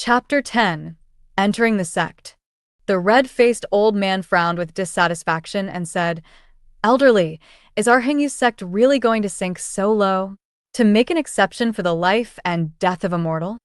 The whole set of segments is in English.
Chapter 10. Entering the Sect. The red-faced old man frowned with dissatisfaction and said, "Elderly, is our Hingyu sect really going to sink so low? To make an exception for the life and death of a mortal?"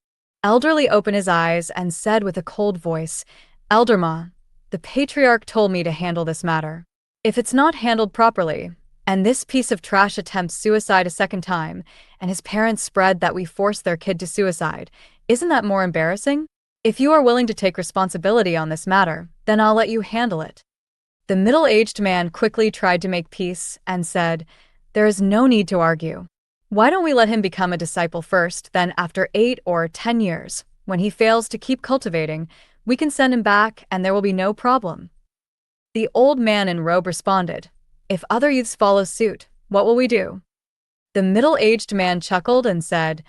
Elderly opened his eyes and said with a cold voice, "Elderma, the patriarch told me to handle this matter. If it's not handled properly, and this piece of trash attempts suicide a second time, and his parents spread that we forced their kid to suicide, isn't that more embarrassing? If you are willing to take responsibility on this matter, then I'll let you handle it." The middle-aged man quickly tried to make peace and said, "There is no need to argue. Why don't we let him become a disciple first, then after 8 or 10 years, when he fails to keep cultivating, we can send him back and there will be no problem." The old man in robe responded, "If other youths follow suit, what will we do?" The middle-aged man chuckled and said,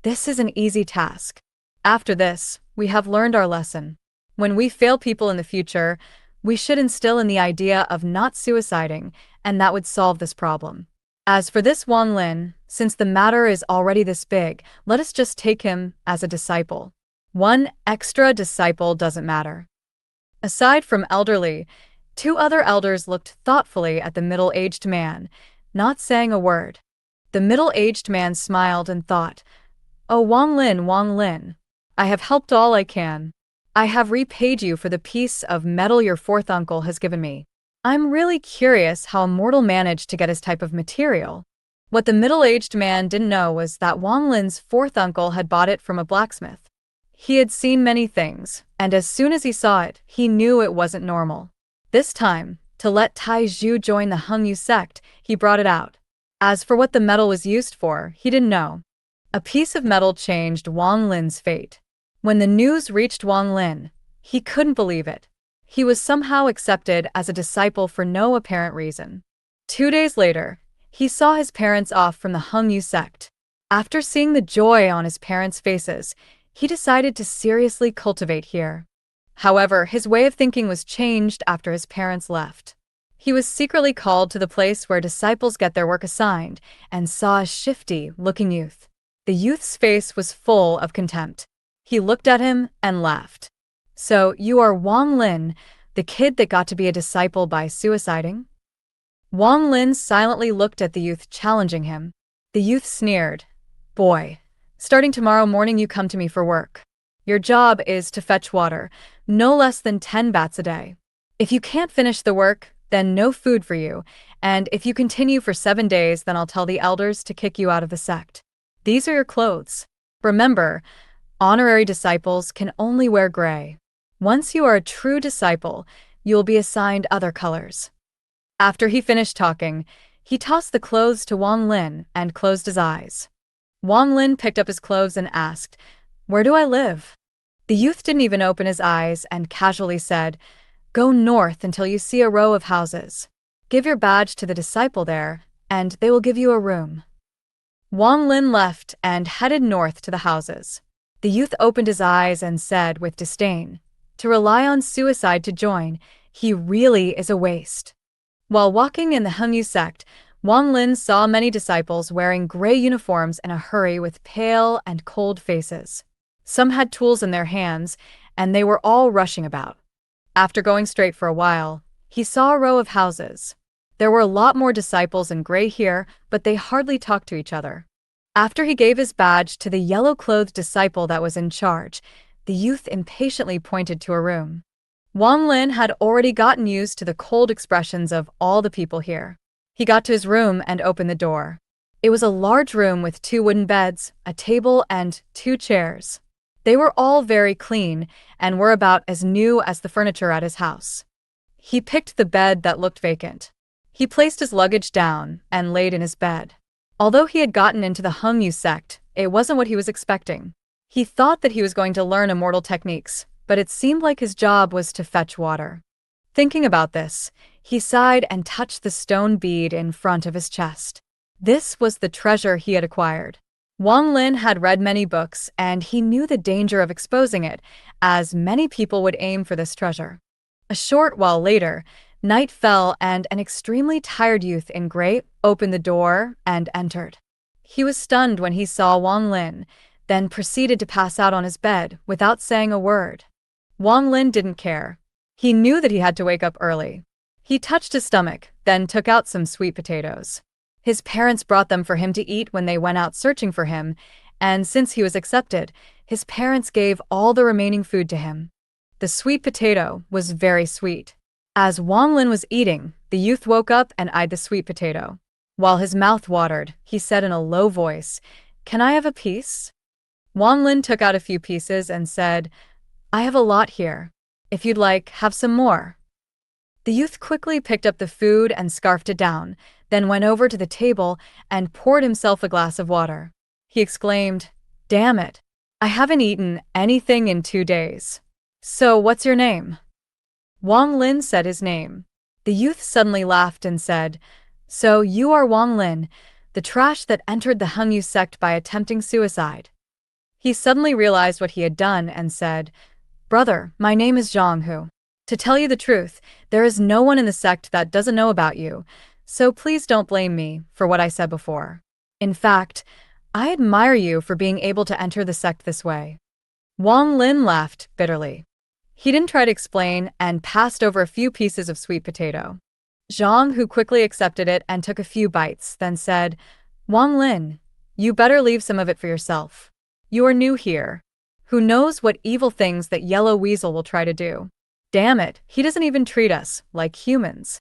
"This is an easy task. After this, we have learned our lesson. When we fail people in the future, we should instill in the idea of not suiciding, and that would solve this problem. As for this Wang Lin, since the matter is already this big, let us just take him as a disciple. One extra disciple doesn't matter." Aside from elderly, 2 other elders looked thoughtfully at the middle-aged man, not saying a word. The middle-aged man smiled and thought, "Oh, Wang Lin, I have helped all I can. I have repaid you for the piece of metal your fourth uncle has given me. I'm really curious how a mortal managed to get his type of material." What the middle-aged man didn't know was that Wang Lin's fourth uncle had bought it from a blacksmith. He had seen many things, and as soon as he saw it, he knew it wasn't normal. This time, to let Tai Zhu join the Hengyu sect, he brought it out. As for what the metal was used for, he didn't know. A piece of metal changed Wang Lin's fate. When the news reached Wang Lin, he couldn't believe it. He was somehow accepted as a disciple for no apparent reason. 2 days later, he saw his parents off from the Hengyu sect. After seeing the joy on his parents' faces, he decided to seriously cultivate here. However, his way of thinking was changed after his parents left. He was secretly called to the place where disciples get their work assigned and saw a shifty-looking youth. The youth's face was full of contempt. He looked at him and laughed. "So, you are Wang Lin, the kid that got to be a disciple by suiciding?" Wang Lin silently looked at the youth, challenging him. The youth sneered, "Boy, starting tomorrow morning you come to me for work. Your job is to fetch water, no less than 10 bats a day. If you can't finish the work, then no food for you, and if you continue for 7 days, then I'll tell the elders to kick you out of the sect. These are your clothes. Remember, honorary disciples can only wear gray. Once you are a true disciple, you will be assigned other colors." After he finished talking, he tossed the clothes to Wang Lin and closed his eyes. Wang Lin picked up his clothes and asked, "Where do I live?" The youth didn't even open his eyes and casually said, "Go north until you see a row of houses. Give your badge to the disciple there, and they will give you a room." Wang Lin left and headed north to the houses. The youth opened his eyes and said with disdain, "To rely on suicide to join, he really is a waste." While walking in the Hengyu sect, Wang Lin saw many disciples wearing gray uniforms in a hurry with pale and cold faces. Some had tools in their hands, and they were all rushing about. After going straight for a while, he saw a row of houses. There were a lot more disciples in gray here, but they hardly talked to each other. After he gave his badge to the yellow-clothed disciple that was in charge, the youth impatiently pointed to a room. Wang Lin had already gotten used to the cold expressions of all the people here. He got to his room and opened the door. It was a large room with 2 wooden beds, a table, and 2 chairs. They were all very clean and were about as new as the furniture at his house. He picked the bed that looked vacant. He placed his luggage down and laid in his bed. Although he had gotten into the Hengyu sect, it wasn't what he was expecting. He thought that he was going to learn immortal techniques, but it seemed like his job was to fetch water. Thinking about this, he sighed and touched the stone bead in front of his chest. This was the treasure he had acquired. Wang Lin had read many books, and he knew the danger of exposing it, as many people would aim for this treasure. A short while later, night fell and an extremely tired youth in gray opened the door and entered. He was stunned when he saw Wang Lin. then proceeded to pass out on his bed without saying a word. Wang Lin didn't care. He knew that he had to wake up early. He touched his stomach, then took out some sweet potatoes. His parents brought them for him to eat when they went out searching for him, and since he was accepted, his parents gave all the remaining food to him. The sweet potato was very sweet. As Wang Lin was eating, the youth woke up and eyed the sweet potato. While his mouth watered, he said in a low voice, "Can I have a piece?" Wang Lin took out a few pieces and said, "I have a lot here. If you'd like, have some more." The youth quickly picked up the food and scarfed it down, then went over to the table and poured himself a glass of water. He exclaimed, "Damn it! I haven't eaten anything in 2 days. So what's your name?" Wang Lin said his name. The youth suddenly laughed and said, "So you are Wang Lin, the trash that entered the Hengyu sect by attempting suicide." He suddenly realized what he had done and said, "Brother, my name is Zhang Hu. To tell you the truth, there is no one in the sect that doesn't know about you, so please don't blame me for what I said before. In fact, I admire you for being able to enter the sect this way." Wang Lin laughed bitterly. He didn't try to explain and passed over a few pieces of sweet potato. Zhang Hu quickly accepted it and took a few bites, then said, "Wang Lin, you better leave some of it for yourself. You are new here. Who knows what evil things that yellow weasel will try to do? Damn it, he doesn't even treat us like humans."